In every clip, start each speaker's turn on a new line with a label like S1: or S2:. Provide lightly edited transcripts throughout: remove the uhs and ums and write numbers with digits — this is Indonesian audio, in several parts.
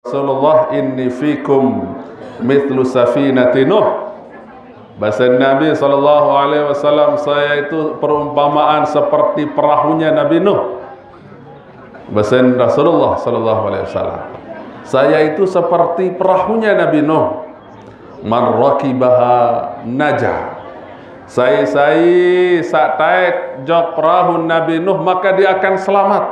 S1: Rasulullah inni fikum mithlu safinati Nuh. Bahasa Nabi SAW, saya itu perumpamaan seperti perahunya Nabi Nuh. Bahasa Rasulullah SAW, saya itu seperti perahunya Nabi Nuh. Man rakibaha najah. Saya taik jok perahu Nabi Nuh, maka dia akan selamat.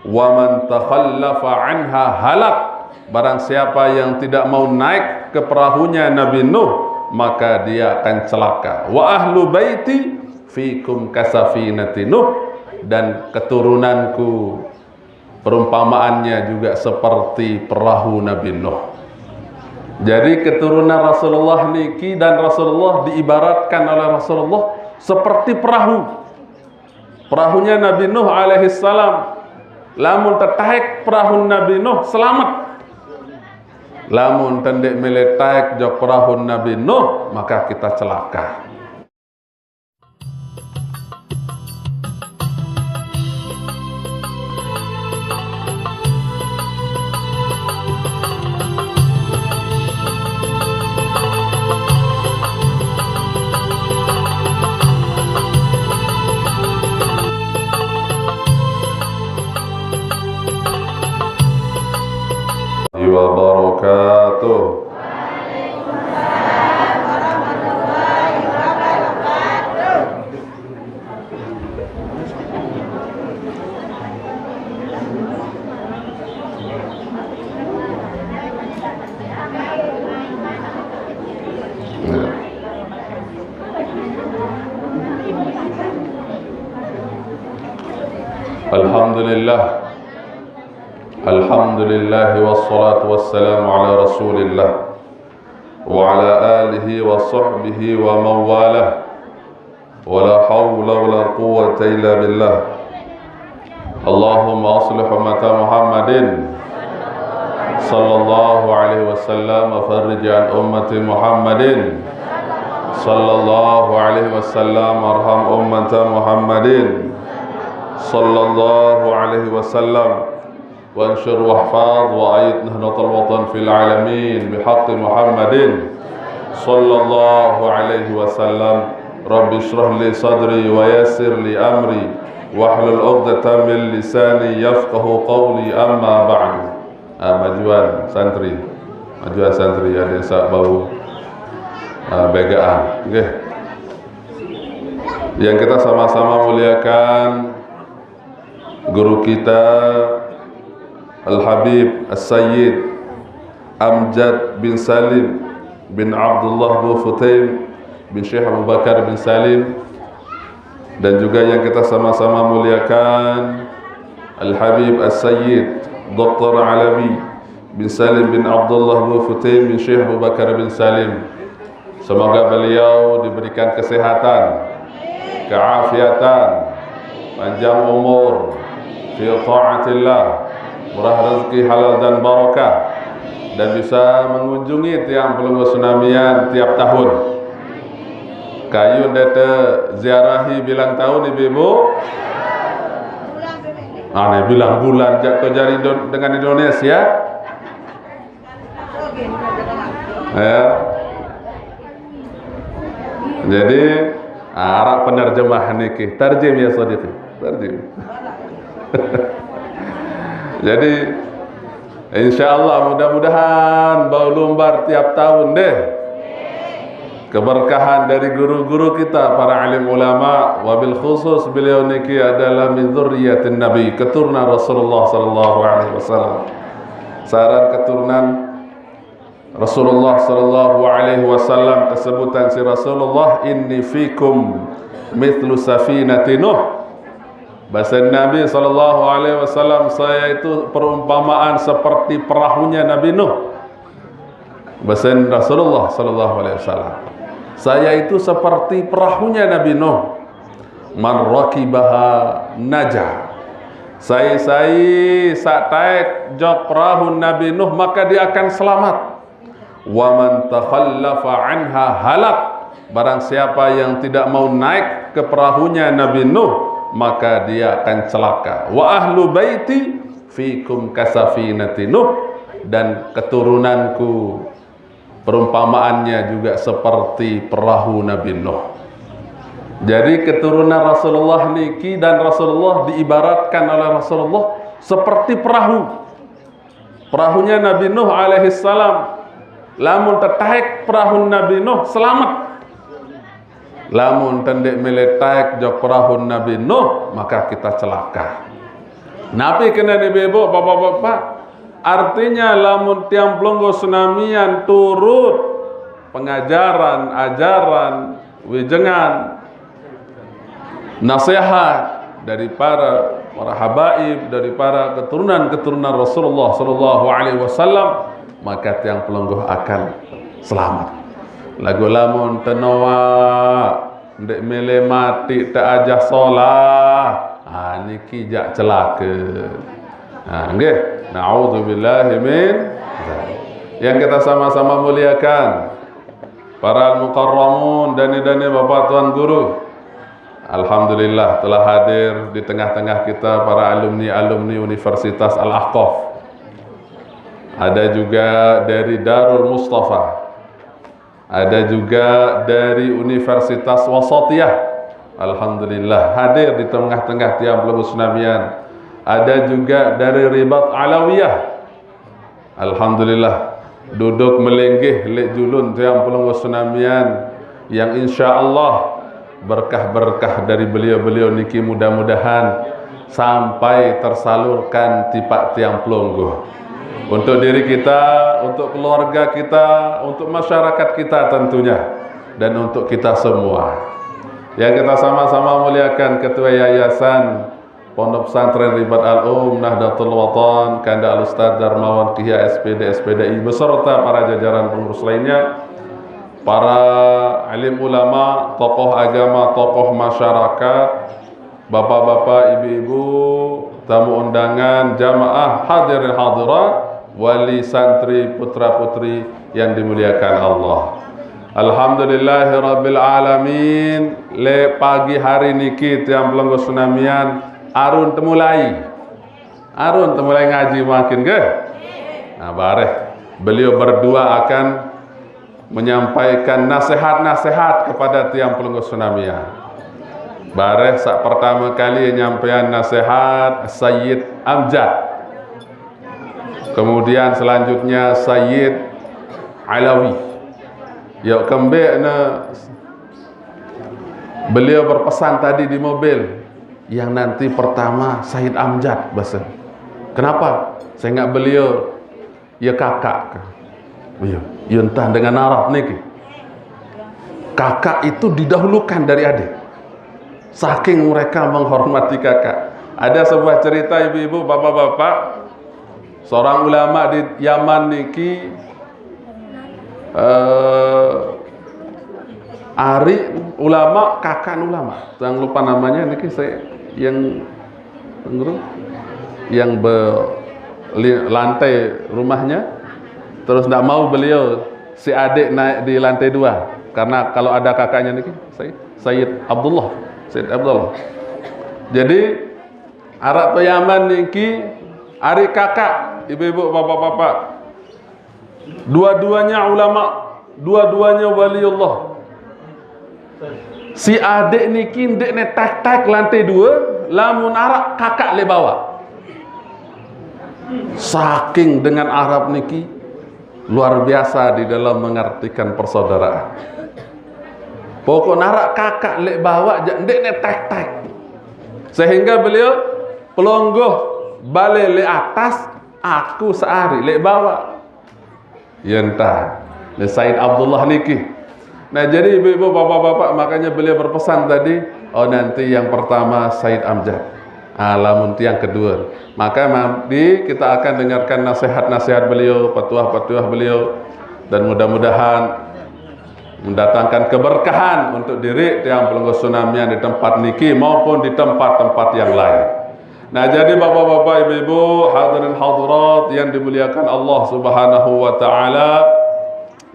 S1: Wa man takhallafa anha halak. Barang siapa yang tidak mau naik ke perahunya Nabi Nuh, maka dia akan celaka. Wa ahlu baiti fikum kasafinati Nuh. Dan keturunanku perumpamaannya juga seperti perahu Nabi Nuh. Jadi keturunan Rasulullah niki dan Rasulullah diibaratkan oleh Rasulullah seperti perahu. Perahunya Nabi Nuh alaihissalam. Lamun tertaik perahu Nabi Nuh selamat. Lamun tendek meletak jok perahu Nabi Nuh, maka kita celaka. Wabarakatuh.
S2: Waalaikumsalam warahmatullahi wabarakatuh.
S1: Alhamdulillah. Alhamdulillah wassalatu wassalamu ala rasulillah wa ala alihi wa sahbihi wa mawalah wa la hawla wa la quwwata illa billah. Allahumma aslih ummata Muhammadin sallallahu alaihi wasallam wa farrij an ummati Muhammadin sallallahu alaihi wasallam arham ummata Muhammadin sallallahu alaihi wasallam وانشر واحفظ وأيد نهضة الوطن في العالمين بحق محمد صلى الله عليه وسلم. رب اشرح لي صدري ويسر لي أمري واحلل عقدة من لساني يفقه قولي. أما بعد. Majuan santri ada sak bau begaan. Okay. Yang kita sama-sama muliakan guru kita Al-Habib As-Sayyid Amjad bin Salim bin Abdullah bin Futaim bin Syekh Abu Bakar bin Salim, dan juga yang kita sama-sama muliakan Al-Habib As-Sayyid Dr. Alawi bin Salim bin Abdullah bin Futaim bin Syekh Abu Bakar bin Salim. Semoga beliau diberikan kesehatan, keafiatan, panjang umur fi taatillah, murah rezeki halal dan barakah, dan bisa mengunjungi tiang Pelunggu Tsunamian tiap tahun. Kayu dete ziarahi bilang tahun ibu-ibu. Aneh bilang bulan jatuh jari dengan Indonesia. Ya. Jadi Arab penerjemah niki, tarjim ya sadiqi, tarjim. Jadi insya Allah mudah-mudahan bau lumbar tiap tahun deh. Keberkahan dari guru-guru kita, para alim ulama, wabil khusus beliau niki adalah min dzurriyyatin Nabi, keturunan Rasulullah sallallahu alaihi wasallam. Saran keturunan Rasulullah sallallahu alaihi wasallam, kesebutan si Rasulullah inni fikum mithlu safinati Nuh. Bahasa Nabi SAW, saya itu perumpamaan seperti perahunya Nabi Nuh. Bahasa Rasulullah SAW, saya itu seperti perahunya Nabi Nuh. Man rakibaha najah. Saya taik jok perahu Nabi Nuh, maka dia akan selamat. Wa man takhallafa anha halak. Barang siapa yang tidak mau naik ke perahunya Nabi Nuh, maka dia akan celaka. Wa ahlu baiti fikum kasafinati Nuh. dan keturunanku perumpamaannya juga seperti perahu Nabi Nuh. Jadi keturunan Rasulullah niki dan Rasulullah diibaratkan oleh Rasulullah seperti perahu. Perahunya Nabi Nuh alaihissalam. Lamun tertaik perahu Nabi Nuh selamat. Lamun tendek meletak jok perahu Nabi Nuh maka kita celaka. Nabi kena ibu bapak-bapak. Artinya lamun tiang pelonggo tsunamian turut pengajaran, ajaran, wijengan, nasihat dari para habaib, dari para keturunan Rasulullah sallallahu alaihi wasallam, maka tiang pelonggo akan selamat. Lagu lamun tenoa ndek mele mati tak ajah solah, niki jak celaka. Nggih, naudzubillahi min dzalik. Yang kita sama-sama muliakan para al-mukarramun dan Bapak Tuan Guru. Alhamdulillah telah hadir di tengah-tengah kita para alumni Universitas Al-Ahqaf. Ada juga dari Darul Mustafa. Ada juga dari Universitas Wasatiyah. Alhamdulillah hadir di tengah-tengah tiang pelunggu tsunamian. Ada juga dari Ribat Alawiyah. Alhamdulillah duduk melenggih lek julun tiang pelunggu tsunamian yang insyaallah berkah-berkah dari beliau-beliau niki mudah-mudahan sampai tersalurkan tipak tiang pelunggu untuk diri kita, untuk keluarga kita, untuk masyarakat kita tentunya, dan untuk kita semua. Yang kita sama-sama muliakan Ketua Yayasan Pondok Pesantren Ribat Al-Um Nahdlatul Watan Kanda Al-Ustaz Darmawan Kihya SPD SPDI beserta para jajaran pengurus lainnya, para alim ulama, tokoh agama, tokoh masyarakat, bapak-bapak, ibu-ibu, tamu undangan, jamaah hadirin hadirat, wali santri, putra-putri yang dimuliakan Allah. Alhamdulillahirabbil alamin. Le pagi hari niki tiang pelunggu tsunamian arun temulai ngaji makin ke. Nah, bareh beliau berdua akan menyampaikan nasihat-nasihat kepada tiang pelunggu tsunamian. Bareh sak pertama kali nyampaian nasihat Sayyid Amjad. Kemudian selanjutnya Sayyid Alawi. Yuk kembali beliau berpesan tadi di mobil. Yang nanti pertama Sayyid Amjad bahasa. Kenapa? Saya ingat beliau ya kakak. Ya entah dengan Arab niki. Kakak itu didahulukan dari adik. Saking mereka menghormati kakak. Ada sebuah cerita ibu-ibu, bapak-bapak. Seorang ulama di Yaman niki Ari ulama, kakak ulama. Jangan lupa namanya niki saya yang lantai rumahnya, terus tidak mau beliau si adik naik di lantai 2 karena kalau ada kakaknya niki Sayyid Abdullah. Jadi Arab Yaman niki ari kakak, ibu-ibu, bapak-bapak, dua-duanya ulama, dua-duanya waliullah. Si adik niki ndek ne tak lantai 2, lamun Arab kakak le bawa. Saking dengan Arab niki luar biasa di dalam mengartikan persaudaraan. Pokok narak kakak le bawa ndek ne tak. Sehingga beliau pelonggoh balik le atas, aku seari le bawa. Ya entah. Le Said Abdullah niki. Nah, jadi ibu-ibu, bapak-bapak, makanya beliau berpesan tadi, nanti yang pertama Said Amjad, lamun yang kedua. Maka nanti kita akan dengarkan nasihat-nasihat beliau, petuah-petuah beliau, dan mudah-mudahan mendatangkan keberkahan untuk diri tiang pelunggu tsunamian di tempat niki maupun di tempat-tempat yang lain. Nah, jadi bapak-bapak, ibu-ibu, hadirin hadirat yang dimuliakan Allah Subhanahu wa taala,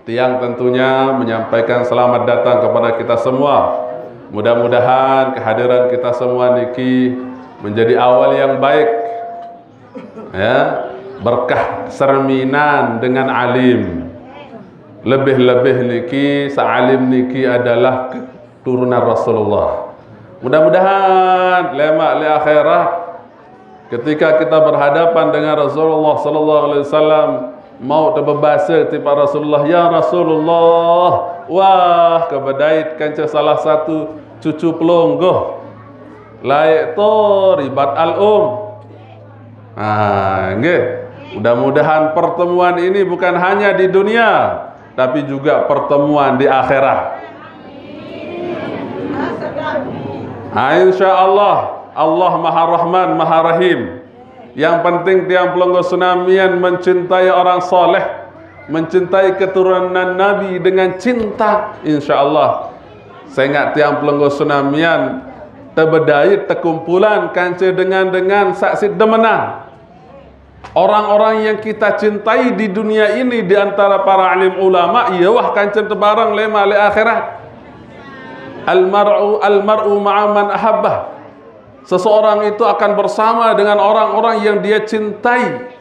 S1: tiang tentunya menyampaikan selamat datang kepada kita semua. Mudah-mudahan kehadiran kita semua niki menjadi awal yang baik, ya, berkah serminan dengan alim. Lebih-lebih niki sa'alim niki adalah keturunan Rasulullah. Mudah-mudahan lemak li akhirat ketika kita berhadapan dengan Rasulullah sallallahu alaihi wasallam mau terbebasa tipa Rasulullah, ya Rasulullah, wah kebedait kanca salah satu cucu pelonggoh laik to ribat al-um. Nggih. Mudah-mudahan pertemuan ini bukan hanya di dunia, tapi juga pertemuan di akhirat. InsyaAllah Allah Maha Rahman Maha Rahim. Yang penting tiang pelonggo Tsunamian mencintai orang soleh, mencintai keturunan Nabi dengan cinta. InsyaAllah saya ingat tiang pelonggo Tsunamian terbedait terkumpulan kanca dengan saksi demenan. Orang-orang yang kita cintai di dunia ini di antara para alim ulama, iya wah kanca tebarang lema li akhirat. Almar'u ma'a man ahabbah. Seseorang itu akan bersama dengan orang-orang yang dia cintai.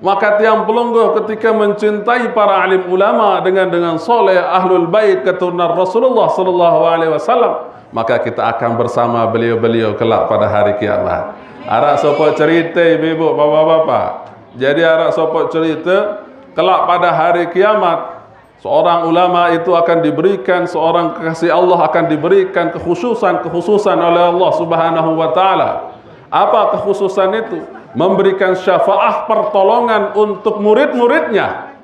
S1: Maka tiang pelonggo ketika mencintai para alim ulama dengan soleh ahlul bait keturunan Rasulullah sallallahu alaihi wasallam, maka kita akan bersama beliau-beliau kelak pada hari kiamat. Arak sopok cerita ibu-ibu, bapak-bapak. Jadi arak sopok cerita kelak pada hari kiamat seorang ulama itu akan diberikan, seorang kekasih Allah akan diberikan kekhususan oleh Allah Subhanahu wa taala. Apa kekhususan itu? Memberikan syafaah pertolongan untuk murid-muridnya.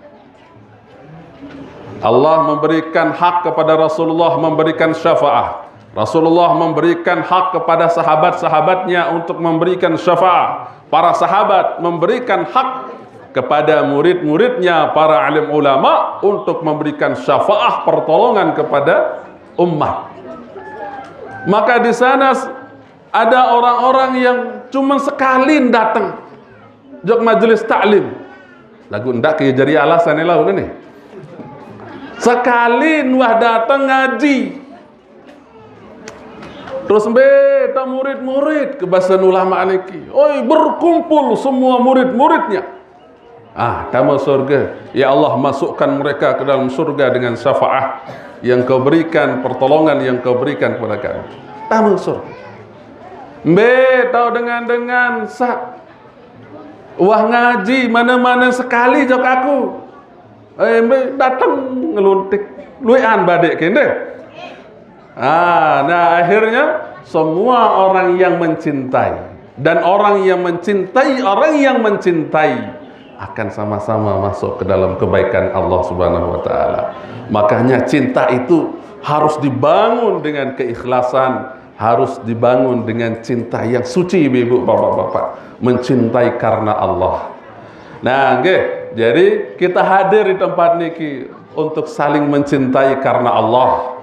S1: Allah memberikan hak kepada Rasulullah memberikan syafaah. Rasulullah memberikan hak kepada sahabat-sahabatnya untuk memberikan syafaah. Para sahabat memberikan hak kepada murid-muridnya para alim ulama untuk memberikan syafaah pertolongan kepada umat. Maka di sana ada orang-orang yang cuma sekali datang jok majelis taklim. Lagu ndak ke jadi alasan lah ini. Sekali wah datang ngaji. Terus beta murid-murid kebasan ulama niki. Oi berkumpul semua murid-muridnya. Kamu surga. Ya Allah, masukkan mereka ke dalam surga dengan syafaah yang kau berikan, pertolongan yang kau berikan kepada kami. Tamu surga. Tahu dengan wah ngaji mana-mana sekali jok aku. Datang ngeluntik. Luian badek kende. Nah akhirnya semua orang yang mencintai dan orang yang mencintai orang yang mencintai akan sama-sama masuk ke dalam kebaikan Allah Subhanahu wa taala. Makanya cinta itu harus dibangun dengan keikhlasan, harus dibangun dengan cinta yang suci, ibu, bapak-bapak. Mencintai karena Allah. Nah, jadi kita hadir di tempat niki untuk saling mencintai karena Allah.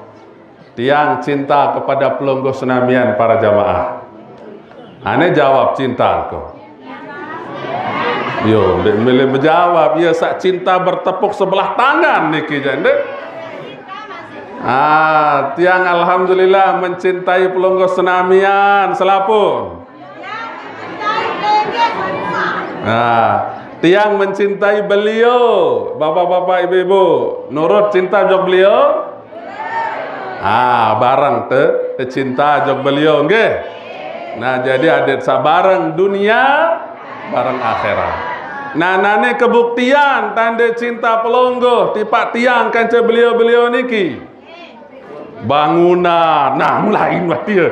S1: Tiang cinta kepada pelonggo Tsunamian para jamaah. Ane jawab cinta kok. Yo, dek milih menjawab, ya sak cinta bertepuk sebelah tangan niki jande. Tiang alhamdulillah mencintai pelonggo Tsunamian selapun. Tiang mencintai beliau, bapak-bapak, ibu-ibu, nurut cinta jok beliau. Barang te cinta jok beliau, nggih. Nah, jadi ada sabarang dunia, barang akhirat. Nah, nane kebuktian tanda cinta pelonggo tipak tiang kanca beliau-beliau niki. Bangunan. Nah, mulai dia.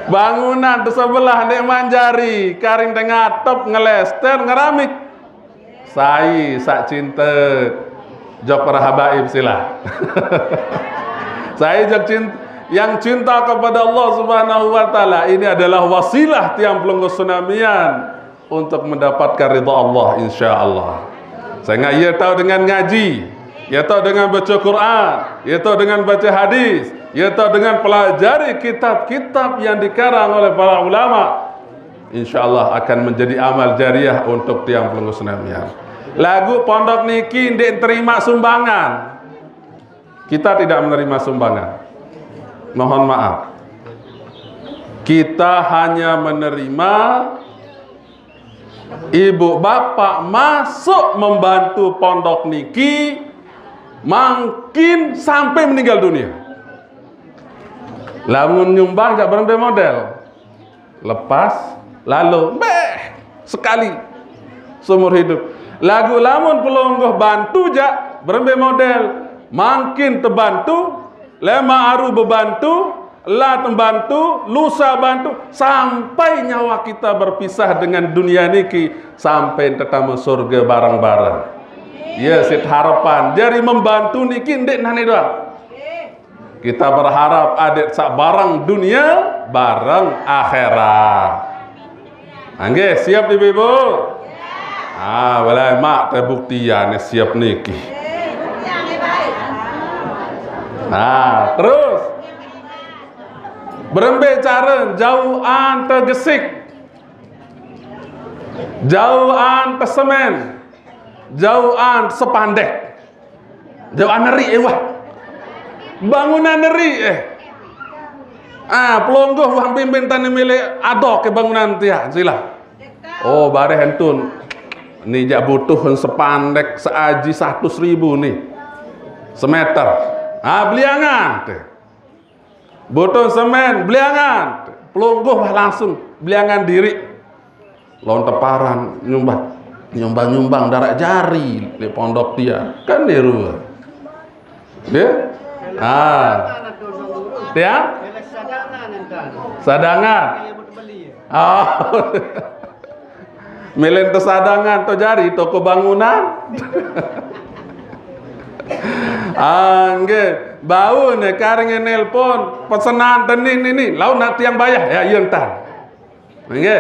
S1: Bangunan tersebelah nek manjari, karing tengah top ngelester ngeramik. Sai sak cinta jok para habaib sila. Saya jok cinta yang cinta kepada Allah Subhanahu wa taala, ini adalah wasilah tiang pelonggo Tsunamian untuk mendapatkan ridha Allah insyaallah. Saya ia tahu dengan ngaji, ia tahu dengan baca Quran, ia tahu dengan baca hadis, ia tahu dengan pelajari kitab-kitab yang dikarang oleh para ulama. Insyaallah akan menjadi amal jariah untuk tiang pelonggo Tsunamian. Lagu pondok niki ndek terima sumbangan. Kita tidak menerima sumbangan. Mohon maaf. Kita hanya menerima ibu bapak masuk membantu pondok niki makin sampai meninggal dunia. Lamun nyumbang jak berembe model. Lepas lalu sekali seumur hidup. Lagu lamun pelonggoh bantu jak berembe model makin terbantu, lema aru bebantu, la tembantu, lusa bantu sampai nyawa kita berpisah dengan dunia niki sampai tetamu surga bareng-bareng. Ya, sit harapan dari membantu niki ndek nane doang. Kita berharap adik sak barang dunia bareng akhirat. Angge siap ibu-ibu? Walai mak terbuktian siap niki. Terus berembe cara jauhan tergesik, jauhan tersemen, jauhan sepandek, jauhan neri wah. Bangunan neri pelonggoh wang pimpin tani milik adok ke bangunan tia sila. Oh bare hentun ni jak butuh sepandek seaji 100.000 nih semeter. Beliangan teh. Butuh semen beliangan. Pelonggoh langsung beliangan diri. Lawan teparan nyumbang darak jari di pondok dia. Kan niru. Dia? Dia? Sadangan. Milen sadangan to jari toko bangunan. Angge bau ne karing nelpon pesenan tenin ini lau nak tiang bayar ya iya entar. Angge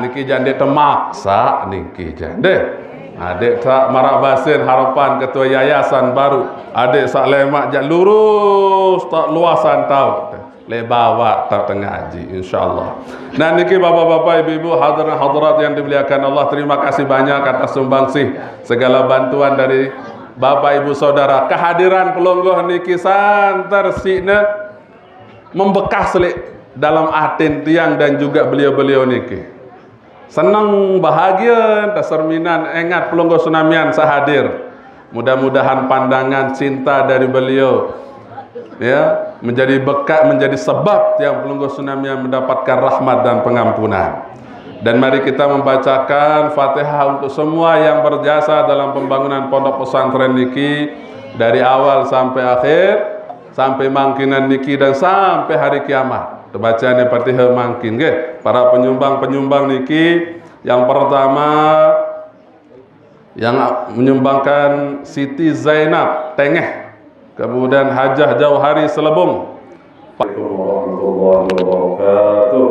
S1: niki jande temaksa niki jande. Adik sak marak basin harapan ketua yayasan baru. Adik sak lemak jak lurus tak luasan tahu. Le bawa tak tengah haji insyaallah. Nah niki bapak-bapak ibu-ibu hadirin-hadirat yang dimuliakan Allah, terima kasih banyak atas sumbangsih segala bantuan dari Bapak Ibu Saudara. Kehadiran pelonggoh niki santer sine membekas dalam atin tiang dan juga beliau-beliau niki. Senang bahagia taserminan ingat pelonggoh Sunamian sahadir. Mudah-mudahan pandangan cinta dari beliau ya menjadi bekas, menjadi sebab yang pelonggoh Sunamian mendapatkan rahmat dan pengampunan. Dan mari kita membacakan Fatihah untuk semua yang berjasa dalam pembangunan pondok pesantren niki dari awal sampai akhir, sampai mangkinan niki dan sampai hari kiamat. Bacaan Fatihah mangkin nggih. Para penyumbang-penyumbang niki yang pertama yang menyumbangkan Siti Zainab Tengeh, kemudian Hajah Jauhari Selebung. Assalamualaikum warahmatullahi wabarakatuh.